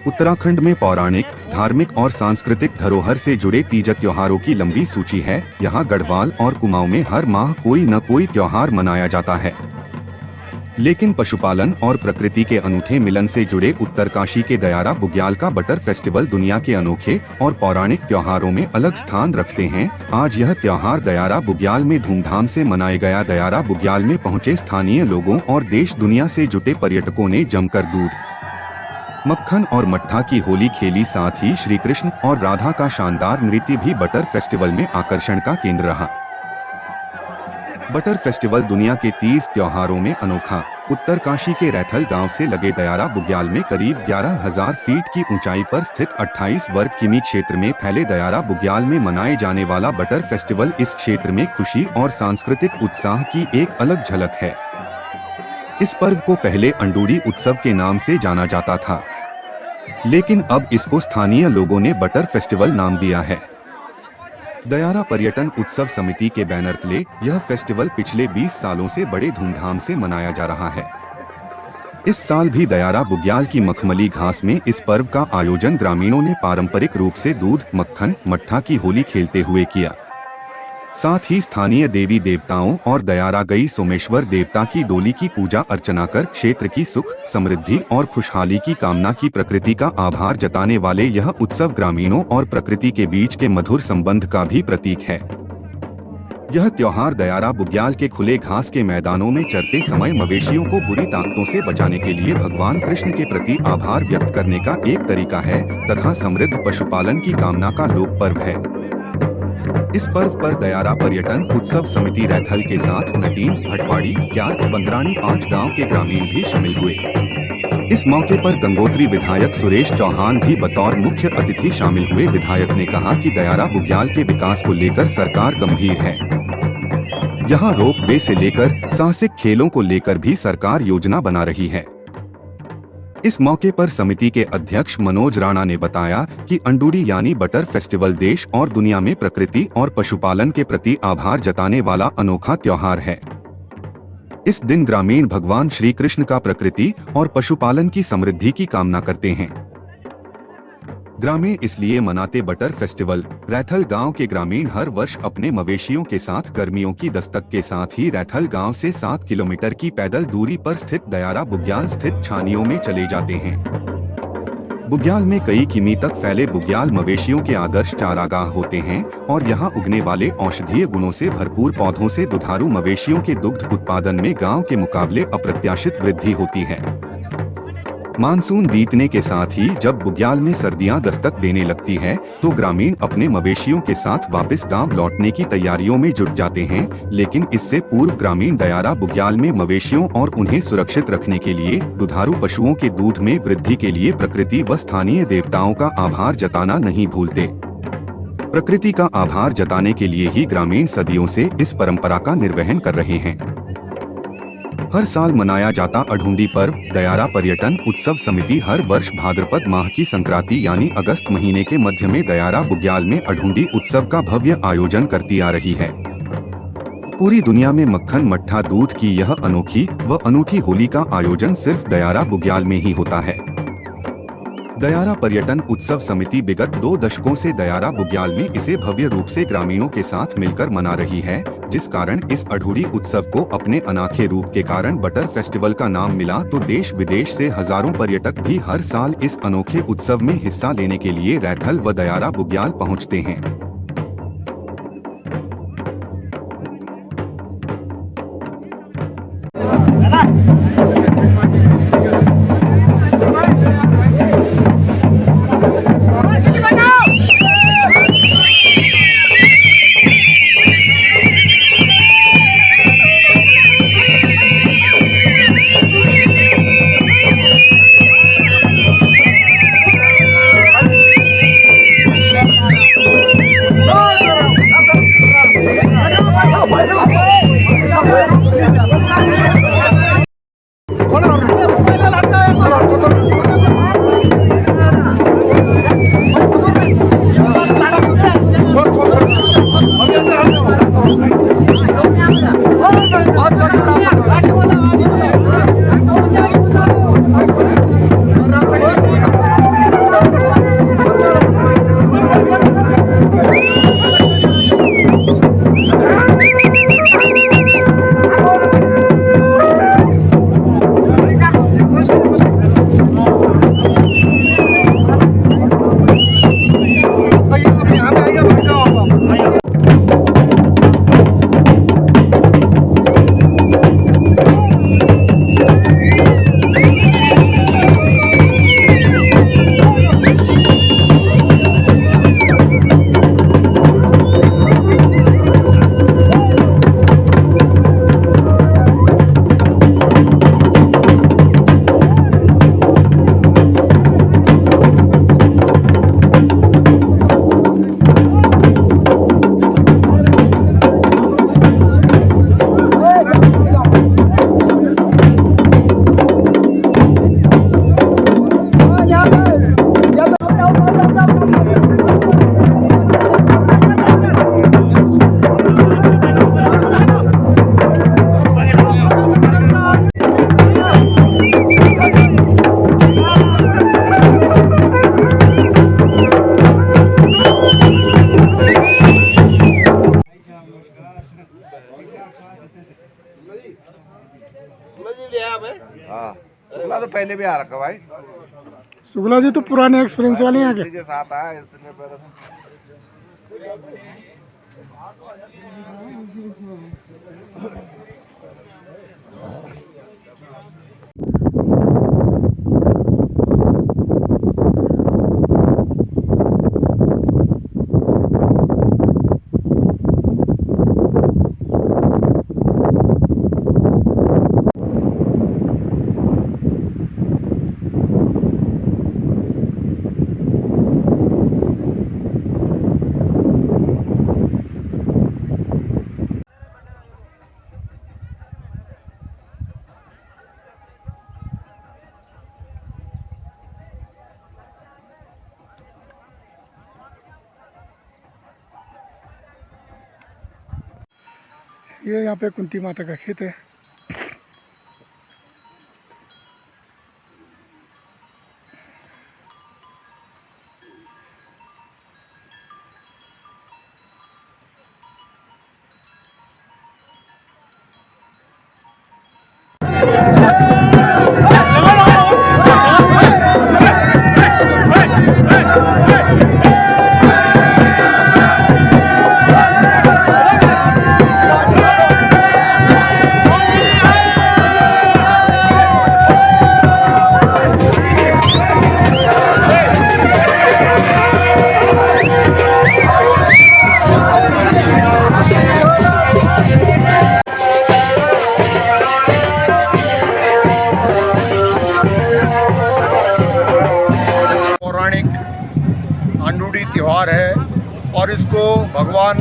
उत्तराखंड में पौराणिक, धार्मिक और सांस्कृतिक धरोहर से जुड़े तीज त्योहारों की लंबी सूची है। यहाँ गढ़वाल और कुमाऊं में हर माह कोई न कोई त्योहार मनाया जाता है। लेकिन पशुपालन और प्रकृति के अनूठे मिलन से जुड़े उत्तरकाशी के दयारा बुग्याल का बटर फेस्टिवल दुनिया के अनोखे और पौराणिक त्योहारों में अलग स्थान रखते हैं। आज यह त्योहार दयारा बुग्याल में धूमधाम से मनाया गया। दयारा बुग्याल में पहुंचे स्थानीय लोगों और देश दुनिया से जुटे पर्यटकों ने जमकर दूध, मक्खन और मट्ठा की होली खेली। साथ ही श्री कृष्ण और राधा का शानदार नृत्य भी बटर फेस्टिवल में आकर्षण का केंद्र रहा। बटर फेस्टिवल दुनिया के 30 त्योहारों में अनोखा। उत्तरकाशी के रैथल गांव से लगे दयारा बुग्याल में करीब 11,000 फीट की ऊंचाई पर स्थित 28 वर्ग किमी क्षेत्र में फैले दयारा बुग्याल में मनाए जाने वाला बटर फेस्टिवल इस क्षेत्र में खुशी और सांस्कृतिक उत्साह की एक अलग झलक है। इस पर्व को पहले अंडूडी उत्सव के नाम से जाना जाता था, लेकिन अब इसको स्थानीय लोगों ने बटर फेस्टिवल नाम दिया है। दयारा पर्यटन उत्सव समिति के बैनर तले यह फेस्टिवल पिछले 20 सालों से बड़े धूमधाम से मनाया जा रहा है। इस साल भी दयारा बुग्याल की मखमली घास में इस पर्व का आयोजन ग्रामीणों ने पारंपरिक रूप से दूध, मक्खन, मट्ठा की होली खेलते हुए किया। साथ ही स्थानीय देवी देवताओं और दयारा गई सोमेश्वर देवता की डोली की पूजा अर्चना कर क्षेत्र की सुख, समृद्धि और खुशहाली की कामना की। प्रकृति का आभार जताने वाले यह उत्सव ग्रामीणों और प्रकृति के बीच के मधुर संबंध का भी प्रतीक है। यह त्योहार दयारा बुग्याल के खुले घास के मैदानों में चरते समय मवेशियों को बुरी ताकतों से बचाने के लिए भगवान कृष्ण के प्रति आभार व्यक्त करने का एक तरीका है तथा समृद्ध पशुपालन की कामना का लोक पर्व है। इस पर्व पर दयारा पर्यटन उत्सव समिति रैथल के साथ नटीन, भटवाड़ी, क्यार्क, बंदरानी 5 गांव के ग्रामीण भी शामिल हुए। इस मौके पर गंगोत्री विधायक सुरेश चौहान भी बतौर मुख्य अतिथि शामिल हुए। विधायक ने कहा कि दयारा बुग्याल के विकास को लेकर सरकार गंभीर है। यहाँ रोपवे से लेकर साहसिक खेलों को लेकर भी सरकार योजना बना रही है। इस मौके पर समिति के अध्यक्ष मनोज राणा ने बताया कि अंडूडी यानी बटर फेस्टिवल देश और दुनिया में प्रकृति और पशुपालन के प्रति आभार जताने वाला अनोखा त्योहार है। इस दिन ग्रामीण भगवान श्री कृष्ण का प्रकृति और पशुपालन की समृद्धि की कामना करते हैं। ग्रामीण इसलिए मनाते बटर फेस्टिवल। रैथल गांव के ग्रामीण हर वर्ष अपने मवेशियों के साथ गर्मियों की दस्तक के साथ ही रैथल गांव से 7 किलोमीटर की पैदल दूरी पर स्थित दयारा बुग्याल स्थित छानियों में चले जाते हैं। बुग्याल में कई किमी तक फैले बुग्याल मवेशियों के आदर्श चारागाह होते हैं और यहाँ उगने वाले औषधीय गुणों से भरपूर पौधों से दुधारू मवेशियों के दुग्ध उत्पादन में गांव के मुकाबले अप्रत्याशित वृद्धि होती है। मानसून बीतने के साथ ही जब बुग्याल में सर्दियां दस्तक देने लगती है तो ग्रामीण अपने मवेशियों के साथ वापस गांव लौटने की तैयारियों में जुट जाते हैं। लेकिन इससे पूर्व ग्रामीण दयारा बुग्याल में मवेशियों और उन्हें सुरक्षित रखने के लिए दुधारू पशुओं के दूध में वृद्धि के लिए प्रकृति व स्थानीय देवताओं का आभार जताना नहीं भूलते। प्रकृति का आभार जताने के लिए ही ग्रामीण सदियों से इस परंपरा का निर्वहन कर रहे हैं। हर साल मनाया जाता अढूंडी पर्व दयारा पर्यटन उत्सव समिति हर वर्ष भाद्रपद माह की संक्रांति यानी अगस्त महीने के मध्य में दयारा बुग्याल में अढूंडी उत्सव का भव्य आयोजन करती आ रही है। पूरी दुनिया में मक्खन, मट्ठा, दूध की यह अनोखी व अनूठी होली का आयोजन सिर्फ दयारा बुग्याल में ही होता है। दयारा पर्यटन उत्सव समिति विगत 2 दशकों से दयारा बुग्याल में इसे भव्य रूप से ग्रामीणों के साथ मिलकर मना रही है, जिस कारण इस अढूंडी उत्सव को अपने अनोखे रूप के कारण बटर फेस्टिवल का नाम मिला। तो देश विदेश से हजारों पर्यटक भी हर साल इस अनोखे उत्सव में हिस्सा लेने के लिए रैथल व दयारा बुग्याल पहुँचते हैं। पहले भी आ रखा भाई, शुक्ला जी तो पुराने एक्सपीरियंस वाले हैं आगे। के साथ आया इसने पहले। ये यहाँ पे कुंती माता का खेत है। आंडूडी त्यौहार है और इसको भगवान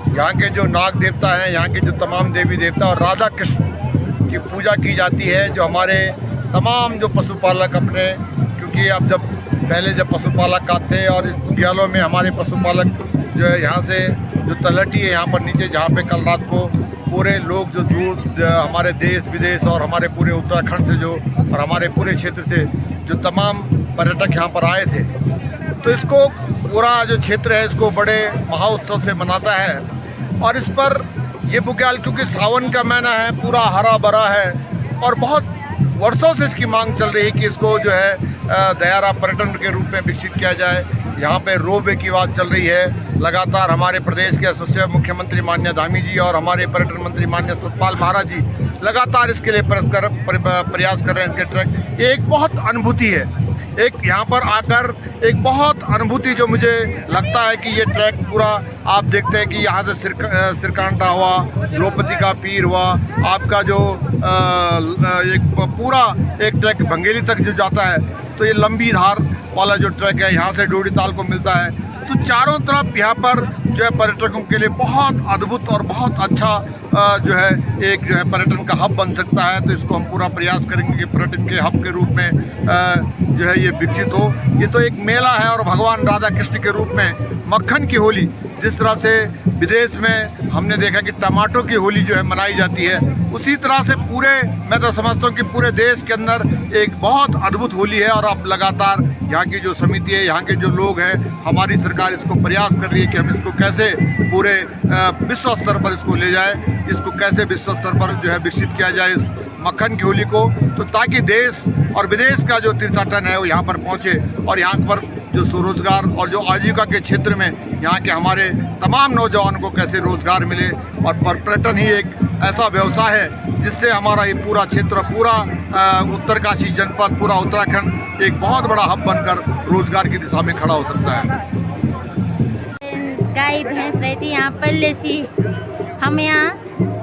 यहाँ के जो नाग देवता हैं, यहाँ के जो तमाम देवी देवता और राधा कृष्ण की पूजा की जाती है। जो हमारे तमाम जो पशुपालक अपने, क्योंकि अब जब पहले जब पशुपालक आते और बुग्यालों में हमारे पशुपालक जो है यहाँ से जो तलहटी है यहाँ पर नीचे, जहाँ पे कल रात को पूरे लोग जो दूर हमारे देश विदेश और हमारे पूरे उत्तराखंड से जो और हमारे पूरे क्षेत्र से जो तमाम पर्यटक यहाँ पर आए थे, तो इसको पूरा जो क्षेत्र है इसको बड़े महाउत्सव से मनाता है। और इस पर ये बुग्याल क्योंकि सावन का महीना है, पूरा हरा भरा है और बहुत वर्षों से इसकी मांग चल रही है कि इसको जो है दयारा पर्यटन के रूप में विकसित किया जाए। यहाँ पे रोपवे की बात चल रही है। लगातार हमारे प्रदेश के यशस्वी मुख्यमंत्री माननीय धामी जी और हमारे पर्यटन मंत्री माननीय सतपाल महाराज जी लगातार इसके लिए प्रयास कर रहे हैं। इसके ट्रैक ये एक बहुत अनुभूति है, एक यहाँ पर आकर एक बहुत अनुभूति जो मुझे लगता है कि ये ट्रैक पूरा आप देखते हैं कि यहाँ से सिरकांटा हुआ, द्रौपदी का पीर हुआ, आपका जो एक पूरा एक ट्रैक भंगेली तक जो जाता है, तो ये लंबी धार वाला जो ट्रैक है यहाँ से डोडीताल को मिलता है। तो चारों तरफ यहाँ पर जो है पर्यटकों के लिए बहुत अद्भुत और बहुत अच्छा जो है एक जो है पर्यटन का हब बन सकता है। तो इसको हम पूरा प्रयास करेंगे कि पर्यटन के हब के रूप में जो है ये विकसित हो। ये तो एक मेला है और भगवान राधा कृष्ण के रूप में मक्खन की होली, जिस तरह से विदेश में हमने देखा कि टमाटो की होली जो है मनाई जाती है, उसी तरह से पूरे मैं तो समझता हूँ कि पूरे देश के अंदर एक बहुत अद्भुत होली है। और अब लगातार यहाँ की जो समिति है, यहाँ के जो लोग हैं, हमारी सरकार इसको प्रयास कर रही है कि हम इसको कैसे पूरे विश्व स्तर पर इसको ले जाए, इसको कैसे विश्व स्तर पर जो है विकसित किया जाए इस मक्खन की होली को, तो ताकि देश और विदेश का जो तीर्थाटन है वो यहाँ पर पहुँचे और यहाँ पर जो स्वरोजगार और जो आजीविका के क्षेत्र में यहाँ के हमारे तमाम नौजवानों को कैसे रोजगार मिले। और पर्यटन ही एक ऐसा व्यवसाय है जिससे हमारा ये पूरा क्षेत्र, पूरा उत्तरकाशी जनपद, पूरा उत्तराखंड एक बहुत बड़ा हब बनकर रोजगार की दिशा में खड़ा हो सकता है। गाय भैंस रहती यहाँ पहले सी, हम यहाँ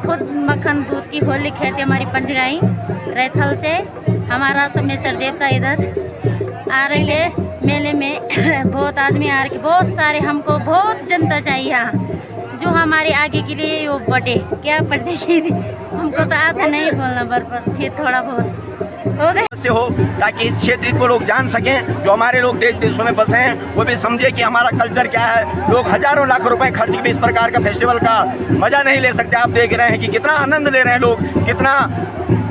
खुद मक्खन दूध की होली खेलते, हमारी पंचगाई रैथल से हमारा समेसर देवता इधर आ रहे थे मेले में बहुत आदमी आ रहे, बहुत सारे, हमको बहुत जनता चाहिए यहाँ जो हमारे आगे के लिए वो बढ़े। क्या पढ़ने की थी, हमको तो आता नहीं बोलना, पर फिर थोड़ा बहुत हो गए से हो, ताकि इस क्षेत्र को लोग जान सकें। जो हमारे लोग देश विदेशों में बसे हैं वो भी समझे कि हमारा कल्चर क्या है। लोग हजारों लाख रुपए खर्च के इस प्रकार का फेस्टिवल का मजा नहीं ले सकते। आप देख रहे हैं कि कितना आनंद ले रहे हैं लोग, कितना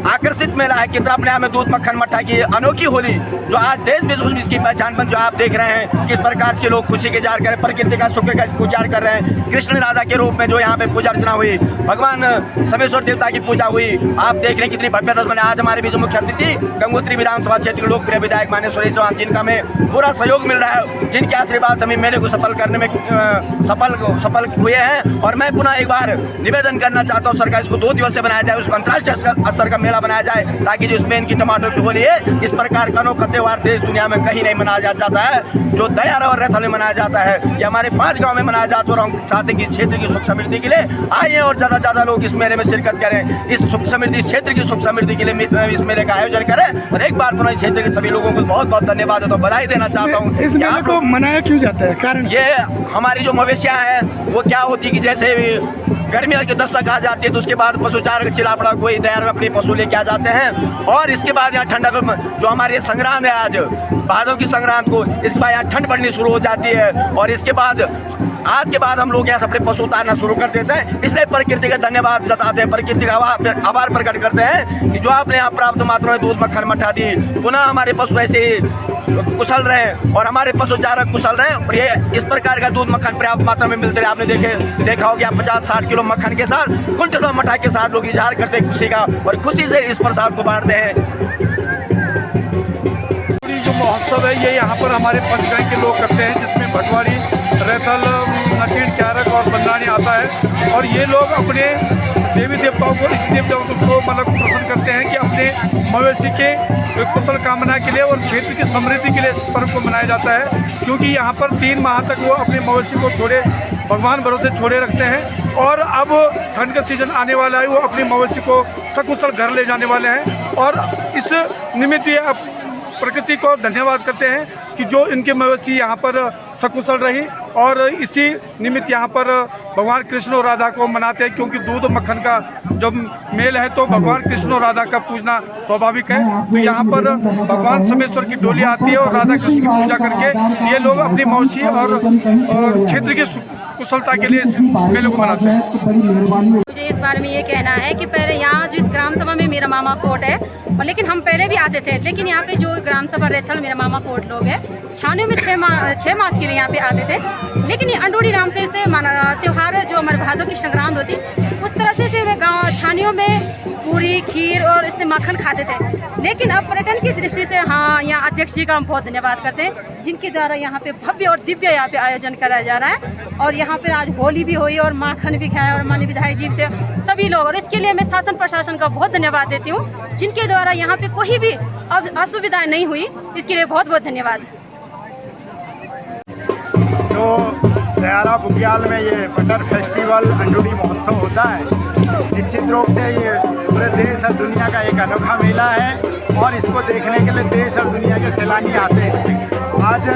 आकर्षित मेला है, कितना अपने आप में दूध मक्खन मट्ठा की अनोखी होली जो आज देश विदेश में इसकी पहचान बन, जो आप देख रहे हैं किस प्रकार के लोग खुशी के जार कर रहे हैं, प्रकृति का शुक्र का गुजार कर रहे हैं। कृष्ण राधा के रूप में जो यहाँ पे पूजा अर्चना हुई, भगवान समेश्वर देवता की पूजा हुई, आप देख रहे हैं कितनी भव्यता बने। आज हमारे बीच मुख्य अतिथि गंगोत्री विधानसभा क्षेत्र के लोकप्रिय विधायक माननीय सुरेश चौहान, जिनका हमें पूरा सहयोग मिल रहा है, जिनके आशीर्वाद से हम मेले को सफल करने में सफल हुए हैं। और मैं पुनः एक बार निवेदन करना चाहता हूँ सरकार इसको 2 दिवस से बनाया जाए, उसको अंतर्राष्ट्रीय स्तर का मेला बनाया जाए, ताकि जो स्पेन की टमाटो की होली है, इस प्रकार का अनोखा त्योहार देश दुनिया में कहीं नहीं मनाया जाता है, जो दयारा और रैथल में मनाया जाता है। ये हमारे 5 गाँव में मनाया जाता है और हम चाहते हैं कि क्षेत्र की सुख समृद्धि के लिए आइए और ज़्यादा से ज़्यादा लोग इस मेले में शिरकत करें, इस सुख समृद्धि क्षेत्र की सुख समृद्धि के लिए इस मेले का आयोजन करें। और एक बार पुनः क्षेत्र के सभी लोगों को बहुत बहुत धन्यवाद है, तो बधाई देना चाहता हूँ। इस मेले को मनाया क्यों जाता है, कारण? ये हमारी जो मवेशियाँ हैं वो क्या होती है कि जैसे गर्मियों की दस्तक आ जाती है तो उसके बाद पशु चारक चिलापड़ा कोई दयार में अपनी पशु लेके आ जाते हैं, और इसके बाद यहाँ ठंडक जो हमारे संक्रांत है आज भादों की संक्रांत को, इसके बाद यहाँ ठंड पड़नी शुरू हो जाती है, और इसके बाद आज के बाद हम लोग यहाँ से अपने पशु उतारना शुरू कर देते हैं। इसलिए प्रकृति का धन्यवाद जताते हैं, प्रकृति का आभार प्रकट करते हैं कि जो आपने यहाँ प्राप्त मात्रा में दूध मक्खन मट्ठा दी, पुनः हमारे पशु ऐसे कुशल रहे और हमारे पशु चारक कुशल रहे, और ये इस प्रकार का दूध मक्खन पर्याप्त मात्रा में मिलते रहे। आपने देखा हो गया 50-60 किलो मक्खन के साथ कुंटलों मट्ठा के साथ लोग इजहार करते हैं खुशी का, और खुशी से इस प्रसाद को बांटते हैं। जो महोत्सव है ये यहाँ पर हमारे पंचगांव के लोग करते हैं, जिसमें भटवाड़ी, रैथल, नकेड़, क्यारक और बंदानी आता है, और ये लोग अपने देवी देवताओं को, इस देवताओं को मतलब प्रसन्न करते हैं कि अपने मवेशी के कुशल कामना के लिए और क्षेत्र की समृद्धि के लिए इस पर्व को मनाया जाता है। क्योंकि यहाँ पर 3 माह तक वो अपने मवेशी को छोड़े भगवान भरोसे छोड़े रखते हैं, और अब ठंड का सीजन आने वाला है, वो अपने मवेशी को सकुशल घर ले जाने वाले हैं। और इस निमित्त ये प्रकृति को धन्यवाद करते हैं कि जो इनके मवेशी यहाँ पर सकुशल रही, और इसी निमित्त यहाँ पर भगवान कृष्ण और राधा को मनाते हैं, क्योंकि दूध और मक्खन का जब मेल है तो भगवान कृष्ण और राधा का पूजना स्वाभाविक है। तो यहाँ पर भगवान समेश्वर की डोली आती है और राधा कृष्ण की पूजा करके ये लोग अपनी मवेशी और क्षेत्र की कुशलता के लिए इस मेले को मनाते हैं। मुझे इस बारे में ये कहना है कि पहले यहाँ जो इस ग्राम सभा में मेरा मामा कोट है, और लेकिन हम पहले भी आते थे, लेकिन यहाँ पे जो ग्राम सभा रैथल मेरा मामा कोट लोग हैं, छानियों में 6 मास के लिए यहाँ पे आते थे। लेकिन ये अंडोड़ी नाम से इसे त्यौहार है, जो हमारे भादों की संक्रांत होती, उस तरह से वे गाँव छानियों में पूरी खीर और इससे माखन खाते थे। लेकिन अब पर्यटन की दृष्टि से यहाँ अध्यक्ष जी का हम बहुत धन्यवाद करते हैं, जिनके द्वारा यहाँ पे भव्य और दिव्य यहाँ पे आयोजन कराया जा रहा है, और यहाँ पे आज होली भी हुई और माखन भी खाया, और माननीय विधायक जी थे सभी लोग, और इसके लिए मैं शासन प्रशासन का बहुत धन्यवाद देती हूँ, जिनके द्वारा यहाँ पे कोई भी असुविधा नहीं हुई। इसके लिए बहुत बहुत धन्यवाद। जो दयारा बुग्याल में ये बटर फेस्टिवल अंडोड़ी महोत्सव होता है, निश्चित रूप से ये पूरे देश और दुनिया का एक अनोखा मेला है, और इसको देखने के लिए देश और दुनिया के सैलानी आते हैं। आज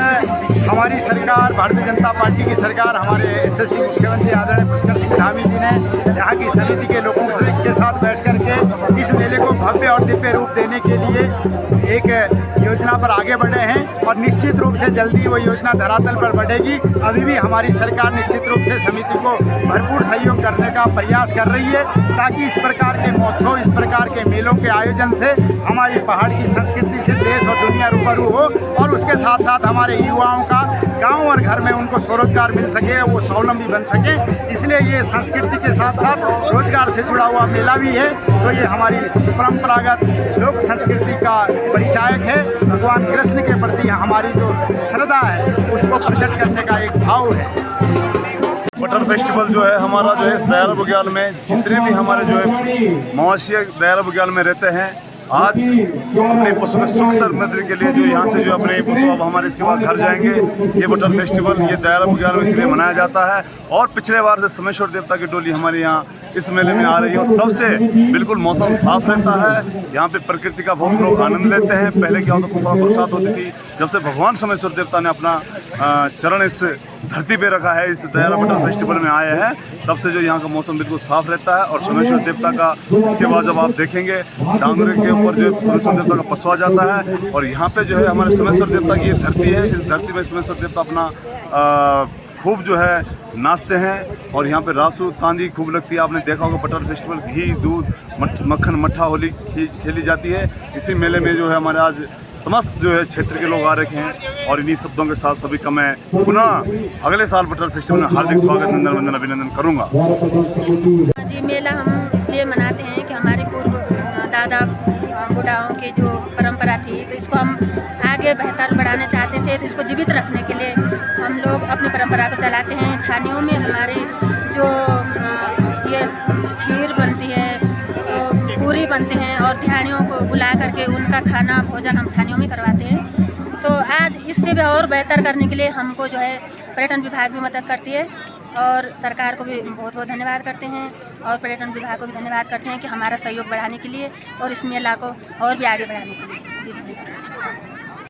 हमारी सरकार, भारतीय जनता पार्टी की सरकार, हमारे एसएससी मुख्यमंत्री आदरणीय पुष्कर सिंह धामी जी ने यहाँ की समिति के लोगों के साथ बैठ करके इस मेले को भव्य और दिव्य रूप देने के लिए एक योजना पर आगे बढ़े हैं, और निश्चित रूप से जल्दी वो योजना धरातल पर बढ़ेगी। अभी भी हमारी सरकार निश्चित रूप से समिति को भरपूर सहयोग करने का प्रयास कर रही है, ताकि इस प्रकार के महोत्सव, इस प्रकार के मेलों के आयोजन से हमारी पहाड़ की संस्कृति से देश और दुनिया रूबरू हो, और उसके साथ साथ हमारे युवाओं का गांव और घर में उनको स्वरोजगार मिल सके, वो स्वावलंबी बन सके। इसलिए ये संस्कृति के साथ साथ रोजगार से जुड़ा हुआ मेला भी है। तो ये हमारी परंपरागत लोक संस्कृति का परिचायक है। भगवान कृष्ण के प्रति हमारी जो श्रद्धा है उसको प्रकट करने का एक भाव है। बटर फेस्टिवल जो है हमारा, जो है इस दयारा बुग्याल में जितने भी हमारे जो है मवेशी दयारा बुग्याल में रहते हैं, आज अपने पशु के सुख समृद्धि के लिए जो यहाँ से जो अपने पशु अब हमारे इसके बाद घर जाएंगे, ये बटर फेस्टिवल ये दयारा बुग्याल में इसलिए मनाया जाता है। और पिछले बार से समेश्वर देवता की डोली हमारे यहाँ इस मेले में आ रही है, तब से बिल्कुल मौसम साफ रहता है। यहाँ पे प्रकृति का बहुत लोग आनंद लेते हैं। पहले क्या होता था, बरसात होती थी, जब से भगवान समेश्वर देवता ने अपना चरण इस धरती पे रखा है, इस दयारा बटर फेस्टिवल में आए हैं, तब से जो यहाँ का मौसम बिल्कुल साफ रहता है। और समेश्वर देवता का इसके बाद जब आप देखेंगे डांगरे के ऊपर जो समेश्वर देवता का पसवा जाता है, और यहाँ पे जो है हमारे समेश्वर देवता की ये धरती है, इस धरती में समेश्वर देवता अपना खूब जो है नाचते हैं, और यहाँ पे रासू तांदी खूब लगती है। आपने देखा होगा बटर फेस्टिवल घी, दूध मक्खन मट्ठा होली खेली जाती है। इसी मेले में जो है हमारे आज समस्त जो है क्षेत्र के लोग आ रखे हैं और इन्हीं शब्दों के साथ सभी का मैं पुनः अगले साल बटर फेस्टिवल में हार्दिक स्वागत वंदन अभिनंदन करूँगा। जी मेला हम इसलिए मनाते हैं कि हमारे पूर्व दादा बुढ़ाओं की जो परंपरा थी, तो इसको हम आगे बेहतर बढ़ाना चाहते थे। तो इसको जीवित रखने के लिए हम लोग अपनी परंपरा को चलाते हैं। छानियों में हमारी जो ये खीर बनती है, तो पूरी बनते हैं और ध्यानियों को बुला करके उनका खाना भोजन हम छानियों में करवाते हैं। तो आज इससे भी और बेहतर करने के लिए हमको जो है पर्यटन विभाग भी मदद करती है और सरकार को भी बहुत बहुत धन्यवाद करते हैं और पर्यटन विभाग को भी धन्यवाद करते हैं कि हमारा सहयोग बढ़ाने के लिए और इस मेला को और भी आगे बढ़ाने के लिए। जी धन्यवाद।